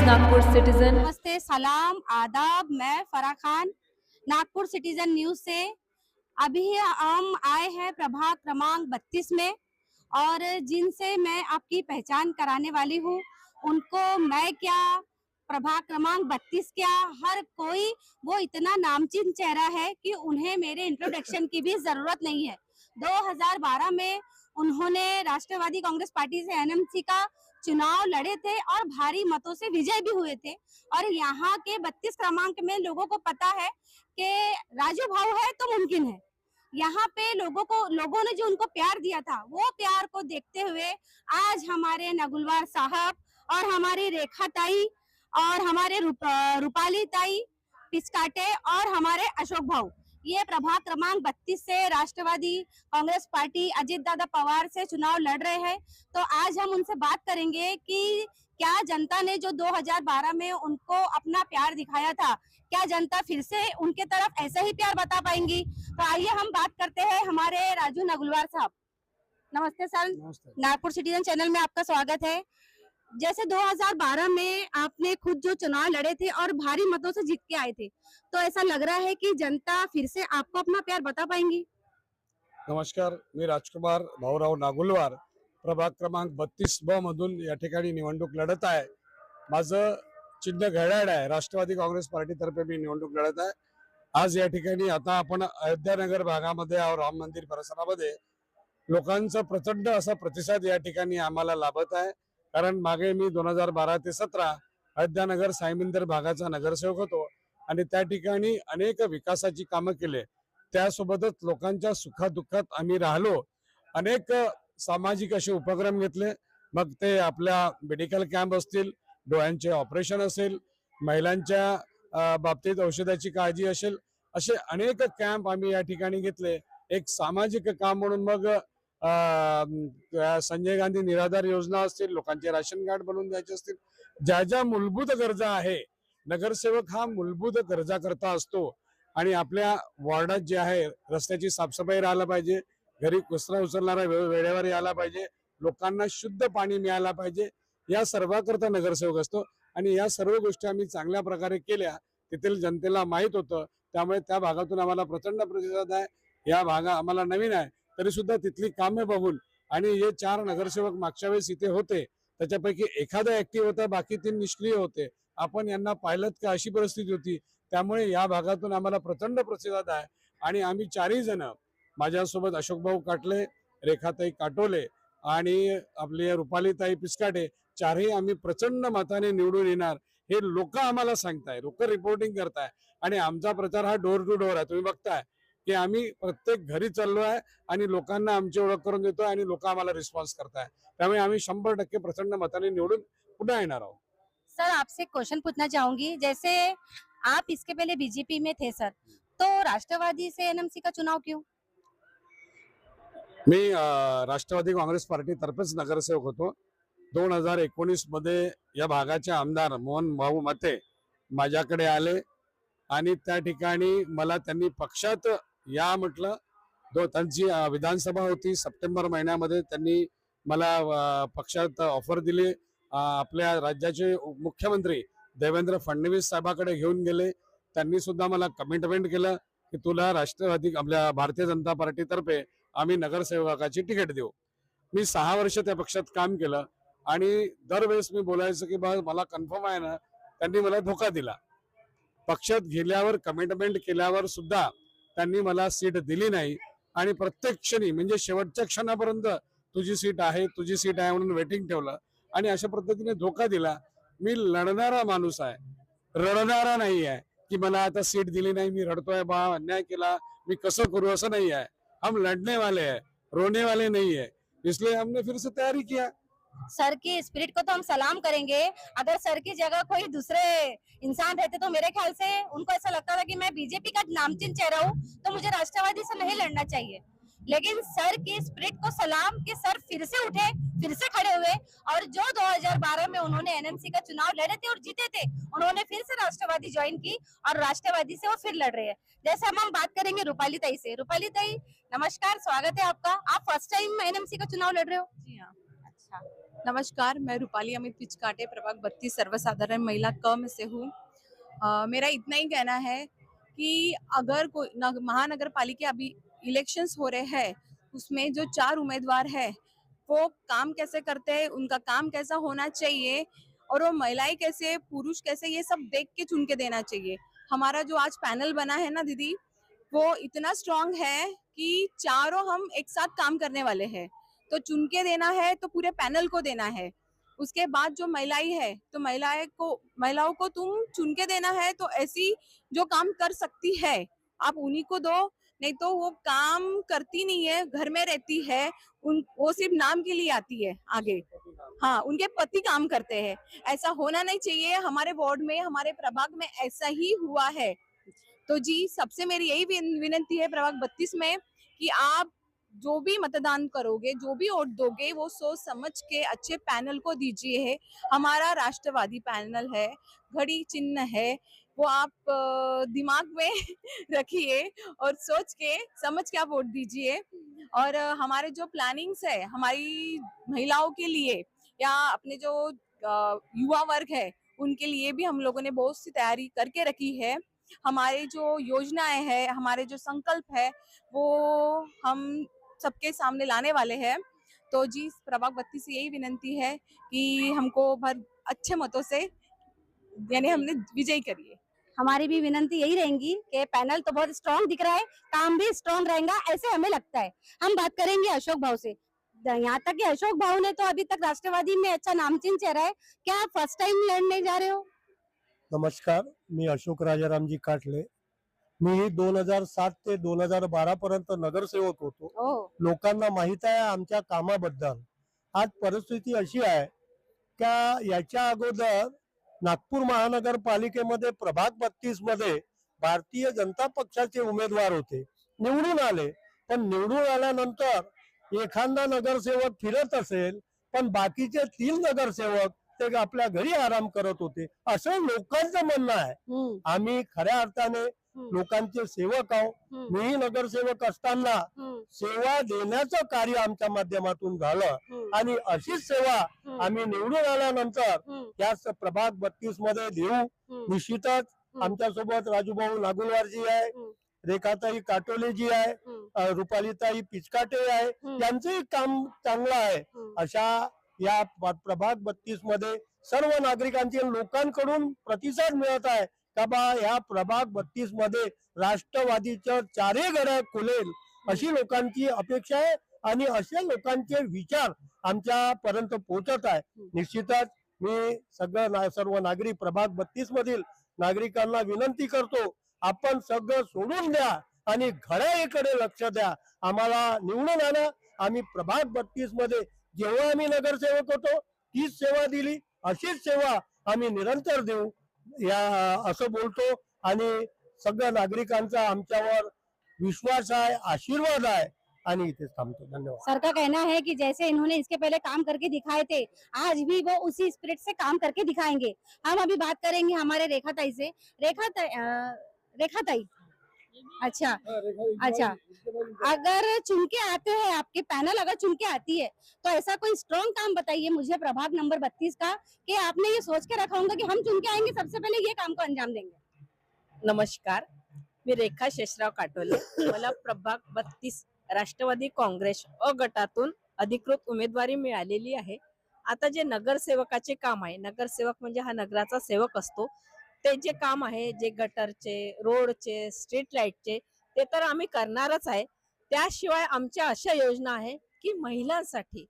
Nagpur citizen. नमस्ते, सलाम, आदाब। मैं फराह खान, नागपुर सिटीजन न्यूज से। अभी हम आए हैं प्रभाग क्रमांक 32 में और जिनसे मैं आपकी पहचान कराने वाली हूँ उनको मैं क्या, प्रभाग क्रमांक 32 क्या, हर कोई वो इतना नामचीन चेहरा है कि उन्हें मेरे इंट्रोडक्शन की भी जरूरत नहीं है। 2012 में उन्होंने राष्ट्रवादी कांग्रेस पार्टी से एनएमसी का चुनाव लड़े थे और भारी मतों से विजय भी हुए थे। और यहाँ के 32 क्रमांक में लोगों को पता है कि राजू भाऊ है तो मुमकिन है। यहाँ पे लोगों ने जो उनको प्यार दिया था वो प्यार को देखते हुए आज हमारे नगुलवार साहब और हमारी रेखा ताई और हमारे रूपाली ताई पिचकाटे और हमारे अशोक भाऊ ये प्रभाग क्रमांक 32 से राष्ट्रवादी कांग्रेस पार्टी अजीत दादा पवार से चुनाव लड़ रहे हैं। तो आज हम उनसे बात करेंगे कि क्या जनता ने जो 2012 में उनको अपना प्यार दिखाया था, क्या जनता फिर से उनके तरफ ऐसा ही प्यार बता पाएंगी। तो आइए हम बात करते हैं हमारे राजू नगुलवार साहब। नमस्ते सर। नमस्ते। नागपुर सिटीजन चैनल में आपका स्वागत है। जैसे 2012 में आपने खुद जो चुनाव लड़े थे और भारी मतों से जीत के आए थे, तो ऐसा लग रहा है कि जनता फिर से आपको अपना प्यार बता पाएंगी। नमस्कार, मी राजकुमार भाऊराव नागुलवार प्रभाग क्रमांक 32 मधून या ठिकाणी निवडणूक लढत आहे। माझं चिन्ह घड्याळ आहे। राष्ट्रवादी काँग्रेस पार्टीतर्फे मी निवडणूक लढत आहे। आज या ठिकाणी आता आपण अयोध्यानगर भागामध्ये और राम मंदिर परिसरामध्ये लोकांचा प्रचंड असा प्रतिसाद या ठिकाणी आम्हाला लाभत आहे। कारण मागे मी 2012 ते 17 अयोध्यानगर साईमंदिर भागाचा नगरसेवक होतो आणि त्या ठिकाणी अनेक विकासाची कामं केले। त्यासोबतच लोकांच्या सुखादुःखात आम्ही राहिलो। अनेक सामाजिक असे उपक्रम घेतले, मग ते आपल्या मेडिकल कॅम्प असतील, डोळ्यांचे ऑपरेशन असेल, महिलांच्या बाबतीत औषधाची काळजी असेल, असे अनेक कॅम्प आम्ही या ठिकाणी घेतले। एक सामाजिक काम म्हणून मग संजय गांधी निराधार योजना असतील, लोकांचे राशन कार्ड बनवून द्यायचे असतील, ज्या ज्या मूलभूत गरजा आहे, नगरसेवक हा मूलभूत गरजा करता असतो। आणि आपल्या वॉर्डात जे आहे रस्त्याची साफसफाई राहायला पाहिजे, घरी कचरा उचलणारा वेळेवर यायला पाहिजे, लोकांना शुद्ध पाणी मिळायला पाहिजे, या सर्वाकरता नगरसेवक असतो। आणि या सर्व गोष्टी आम्ही चांगल्या प्रकारे केल्या, तेथील जनतेला माहित होतं, त्यामुळे त्या भागातून आम्हाला प्रचंड प्रतिसाद आहे। या भागा आम्हाला नवीन आहे तरी सुद्धा तिथली कामे बघून आणि हे 4 नगरसेवक मागच्या वेळेस इथे होते त्याच्यापैकी एखादा ऍक्टिव्ह होता, बाकी 3 निष्क्रिय होते। आपण यांना पाहिलं का अशी परिस्थिती होती। त्यामुळे या भागातून आम्हाला प्रचंड प्रतिसाद आहे आणि आम्ही 4ही जण, माझ्यासोबत अशोकभाऊ काटले, रेखाताई काटोले आणि आपली रुपालीताई पिचकाटे, 4ही आम्ही प्रचंड मताने निवडून येणार हे लोक आम्हाला सांगताय, लोक रिपोर्टिंग करताय। आणि आमचा प्रचार हा डोर टू डोर आहे। तुम्ही बघताय की आम्ही प्रत्येक घरी चाललो आहे आणि लोकांना आमची ओळख करून देतोय आणि लोक आम्हाला रिस्पॉन्स करताय। त्यामुळे आम्ही 100% प्रचंड मताने निवडून पुन्हा येणार आहोत। सर, आपसे क्वेश्चन पूछना चाहूंगी, जैसे आप इसके पहले बीजेपी में थे सर, तो राष्ट्रवादी से एनएमसी का चुनाव क्यों? मी राष्ट्रवादी काँग्रेस पार्टी तर्फेच नगरसेवक होतो। 2019 मध्ये या भागाचे आमदार मोहन भाऊ मते माझ्याकडे आले आणि त्या ठिकाणी मला त्यांनी पक्षात या म्हटलं। त्यांची विधानसभा होती सप्टेंबर महिन्यामध्ये, त्यांनी मला पक्षात ऑफर दिली। आपल्या राज्याचे मुख्यमंत्री देवेंद्र फडणवीस साहेबांकडे घेऊन गेले। त्यांनी सुद्धा मला कमिटमेंट केलं की तुला राष्ट्रवादी आपल्या भारतीय जनता पार्टीतर्फे आम्ही नगरसेवकाची तिकीट देऊ। मी 6 वर्ष त्या पक्षात काम केलं आणि दरवेळेस मी बोलायचं की बा मला कन्फर्म आहे ना, त्यांनी मला धोका दिला। पक्षात गेल्यावर कमिटमेंट केल्यावर सुद्धा त्यांनी मला सीट दिली नाही आणि प्रत्येक क्षणी म्हणजे शेवटच्या क्षणापर्यंत तुझी सीट आहे म्हणून वेटिंग ठेवलं आणि अशा पद्धतीने धोका दिला। मी लढणारा माणूस आहे, रडणारा नाही आहे की मला आता सीट दिली नाही, मी रडतोय, बा अन्याय केला, मी कसं करू, असं नाही आहे। हम लड़ने वाले हैं, रोने वाले नहीं है, इसलिए हमने फिर से तैयारी किया। सर की स्पिरिट को तो हम सलाम करेंगे। अगर सर की जगह कोई दूसरे इंसान रहते तो मेरे ख्याल से उनको ऐसा लगता था कि मैं बीजेपी का नामचीन चेहरा हूँ तो मुझे राष्ट्रवादी से नहीं लड़ना चाहिए। लेकिन सर की स्पिरिट को सलाम कि सर फिर से उठे, फिर से खड़े हुए और जो 2012 में उन्होंने एनएमसी का चुनाव लड़े थे और जीते थे, उन्होंने फिर से राष्ट्रवादी ज्वाइन की और राष्ट्रवादी से वो फिर लड़ रहे हैं। जैसे हम बात करेंगे रूपाली ताई से। रूपाली ताई, नमस्कार, स्वागत है आपका। आप फर्स्ट टाइम एनएमसी का चुनाव लड़ रहे हो? जी हाँ। अच्छा, नमस्कार, मैं रूपाली अमित पिचकाटे प्रभाग 32 सर्वसाधारण महिला क में से हूँ। मेरा इतना ही कहना है कि अगर कोई महानगर पालिका अभी इलेक्शंस हो रहे हैं, उसमें जो 4 उम्मीदवार है वो काम कैसे करते हैं, उनका काम कैसा होना चाहिए और वो महिलाएं कैसे, पुरुष कैसे, ये सब देख के चुन के देना चाहिए। हमारा जो आज पैनल बना है ना दीदी, वो इतना स्ट्रांग है कि चारों हम एक साथ काम करने वाले हैं। तो चुन के देना है तो पूरे पैनल को देना है। उसके बाद जो महिलाएं है तो महिलाओं को तुम चुन के देना है, तो ऐसी जो काम कर सकती है आप उन्हीं को दो। नहीं तो वो काम करती नहीं है, घर में रहती है, वो सिर्फ नाम के लिए आती है आगे। हाँ, उनके पति काम करते हैं। ऐसा होना नहीं चाहिए। हमारे वार्ड में, हमारे प्रभाग में ऐसा ही हुआ है। तो जी, सबसे मेरी यही विनती है प्रभाग 32 में कि आप जो भी मतदान करोगे, जो भी वोट दोगे, वो सोच समझ के अच्छे पैनल को दीजिए। हमारा राष्ट्रवादी पैनल है, घड़ी चिन्ह है, वो आप दिमाग में रखिए और सोच के समझ के आप वोट दीजिए। और हमारे जो प्लानिंग्स है हमारी महिलाओं के लिए या अपने जो युवा वर्ग है उनके लिए भी हम लोगों ने बहुत सी तैयारी करके रखी है। हमारे जो योजनाएं हैं, हमारे जो संकल्प है, वो हम सबके सामने लाने वाले हैं। तो जी, प्रभाग 32 से यही विनंती है कि हमको अच्छे मतों से यानी हमने विजयी करिए। हमारी भी विनंती यही रहेगी कि पैनल तो बहुत स्ट्रांग दिख रहा है, काम भी स्ट्रांग रहेगा ऐसे हमें लगता है। हम बात करेंगे अशोक भाव से। यहाँ तक कि अशोक भाव ने तो अभी तक राष्ट्रवादी में अच्छा नामचीन चेहरा है, क्या आप फर्स्ट टाइम लड़ने जा रहे हो? नमस्कार, मी अशोक राजारामजी काटले. मी 2007 ते 2012 पर्यंत नगरसेवक होतो. लोकांना माहित आहे आमच्या कामाबद्दल. आज परिस्थिती अशी आहे का याच्या अगोदर नागपूर महानगरपालिकेमध्ये प्रभाग 32 मध्ये भारतीय जनता पक्षाचे उमेदवार होते, निवडून आले. पण निवडून आल्यानंतर एखादा नगरसेवक फिरत असेल, पण बाकीचे 3 नगरसेवक ते आपल्या घरी आराम करत होते, असं लोकांचं म्हणणं आहे. आम्ही खऱ्या अर्थाने लोकांचे सेवक आहोत. मीही नगरसेवक असताना सेवा देण्याचं कार्य आमच्या माध्यमातून झालं आणि अशीच सेवा आम्ही निवडून आल्यानंतर या प्रभाग 32 मध्ये देऊ. निश्चितच आमच्यासोबत राजूभाऊ नागुलवारजी आहे, रेखाताई काटोलेजी आहे, रुपालीताई पिचकाटे आहे, यांचंही काम चांगलं आहे. अशा या प्रभाग 32 मध्ये सर्व नागरिकांचे लोकांकडून प्रतिसाद मिळत आहे का बा या प्रभाग 32 मध्ये राष्ट्रवादीच्या चारही घड्या खुलेल अशी लोकांची अपेक्षा आहे आणि असे लोकांचे विचार आमच्या पर्यंत पोहोचत आहे. निश्चितच मी सर्व नागरिक प्रभाग 32 मधील नागरिकांना विनंती करतो, आपण सगळं सोडून द्या आणि घड्याळीकडे लक्ष द्या. आम्हाला निवडून आणा. आम्ही प्रभाग 32 मध्ये जेव्हा आम्ही नगरसेवक होतो तीच सेवा दिली, अशीच सेवा आम्ही निरंतर देऊ या असं बोलतो. आणि सगळ्या नागरिकांचा आमच्यावर विश्वास आहे, आशीर्वाद आहे आणि इथेच थांबतो. धन्यवाद. सर का कहना है कि जैसे इन्होंने इसके पहले काम करके दिखाए थे, आज भी वो उसी स्पिरिट से काम करके दिखाएंगे। हम अभी बात करेंगे हमारे रेखाताई से। रेखाताई, अच्छा अच्छा, अगर चुन के आते हैं, आपके पैनल अगर चुन के आती है, तो ऐसा कोई स्ट्रॉन्ग काम बताइए मुझे प्रभाग नंबर 32 का कि आपने ये सोच के रखा होगा कि हम चुन के आएंगे, सबसे पहले ये काम को अंजाम देंगे। नमस्कार, मी रेखा शेषराव काटोले. मला प्रभाग 32 राष्ट्रवादी काँग्रेस अ गटातून अधिकृत उमेदवारी मिळालेली आहे. आता जे नगरसेवकाचे काम आहे, नगरसेवक म्हणजे हा नगराचा सेवक असतो, ते जे काम आहे, जे गटरचे, रोडचे, स्ट्रीट लाईटचे, ते तर आम्ही करणारच आहे. त्याशिवाय आमच्या अशा योजना आहे की महिलांसाठी,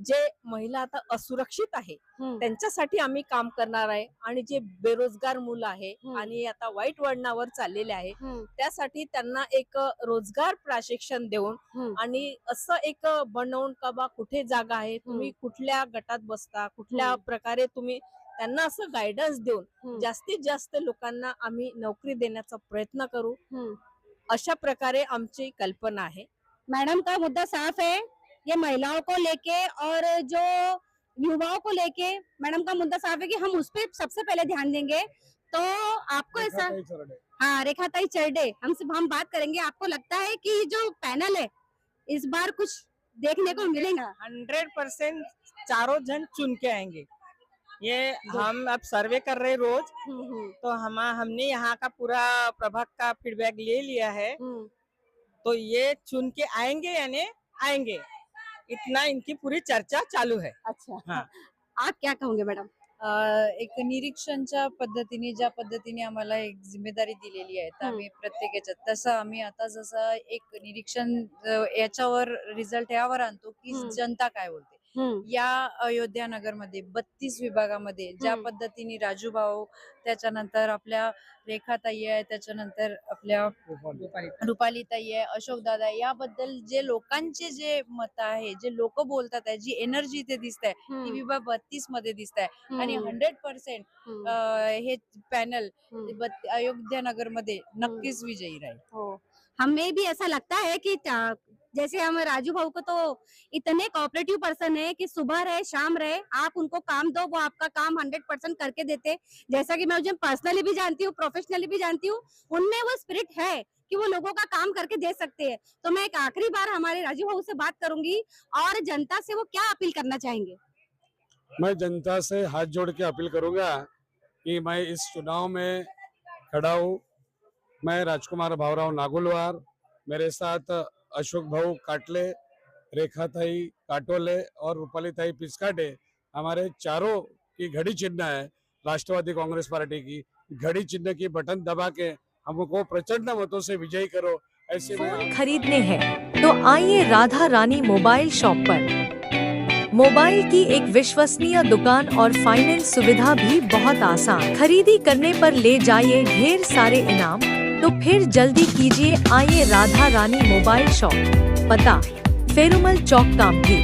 जे महिला आता असुरक्षित आहे त्यांच्यासाठी आम्ही काम करणार आहे. आणि जे बेरोजगार मुलं आहे आणि आता वाईट वळणावर चाललेले आहे, त्यासाठी त्यांना एक रोजगार प्रशिक्षण देऊन आणि असं एक बनवून का बा कुठे जागा आहे, तुम्ही कुठल्या गटात बसता, कुठल्या प्रकारे तुम्ही, त्यांना असं गायडन्स देऊन जास्तीत जास्त लोकांना आम्ही नोकरी देण्याचा प्रयत्न करू. अशा प्रकारे आमची कल्पना आहे. मैडम का मुद्दा साफ है, ये महिलाओं को लेके और जो युवाओं को लेके मैडम का मुद्दा साफ है कि हम उस पर सबसे पहले ध्यान देंगे। तो आपको ऐसा, हाँ, रेखाताई चरडे, हम बात करेंगे। आपको लगता है कि जो पैनल है इस बार कुछ देखने को मिलेगा? 100% चारों जन चुन के आएंगे। ये हम अब सर्वे कर रहे रोज, तो हमने यहाँ का पूरा प्रभाग का फीडबैक ले लिया है, तो ये चुन के आएंगे यानी आएंगे, इतना इनकी पूरी चर्चा चालू है। अच्छा, हाँ। आप क्या कहोगे मॅडम? एक निरीक्षणच्या पद्धतीने ज्या पद्धतीने आम्हाला एक जिम्मेदारी दिलेली आहे तर आम्ही प्रत्येक याच्यात तसं आम्ही आता जसं एक निरीक्षण याच्यावर रिझल्ट यावर आणतो की जनता काय बोलते या अयोध्या नगरमध्ये 32 विभागामध्ये ज्या पद्धतीने राजू भाऊ, त्याच्यानंतर आपल्या रेखाताई आहे, त्याच्यानंतर आपल्या रुपालीताई आहे, अशोक दादा, याबद्दल जे लोकांचे जे मत आहे, जे लोक बोलतात आहे, जी एनर्जी इथे दिसत आहे ती विभाग 32 मध्ये दिसत आहे आणि 100% हे पॅनल अयोध्या नगर मध्ये नक्कीच विजयी राहील। हमें भी ऐसा लगता है कि जैसे हम राजू भाऊ को तो इतने कोऑपरेटिव पर्सन है कि सुबह रहे शाम रहे आप उनको काम दो, वो आपका काम 100% करके देते। जैसा कि मैं उन्हें पर्सनली भी जानती हूँ, प्रोफेशनली भी जानती हूँ, उनमें वो स्पिरिट है कि वो लोगों का काम करके दे सकते हैं। तो मैं एक आखिरी बार हमारे राजू भाऊ से बात करूंगी और जनता से वो क्या अपील करना चाहेंगे? मैं जनता से हाथ जोड़ के अपील करूंगा कि मैं इस चुनाव में खड़ा हूँ। मैं राजकुमार भावराव नागुलवार, मेरे साथ अशोक भाऊ काटले, रेखाताई काटोले और रूपालीताई पिचकाटे, हमारे चारों की घड़ी चिन्ह है राष्ट्रवादी कांग्रेस पार्टी की। घड़ी चिन्ह की बटन दबा के हमको प्रचंड मतों से विजयी करो। ऐसे में खरीदने हैं तो आइए राधा रानी मोबाइल शॉप पर। मोबाइल की एक विश्वसनीय दुकान और फाइनेंस सुविधा भी बहुत आसान। खरीदी करने पर ले जाइए ढेर सारे इनाम, तो फिर जल्दी कीजिए, आइए राधा रानी मोबाइल शॉप। पता फेरुमल चौक कामठी।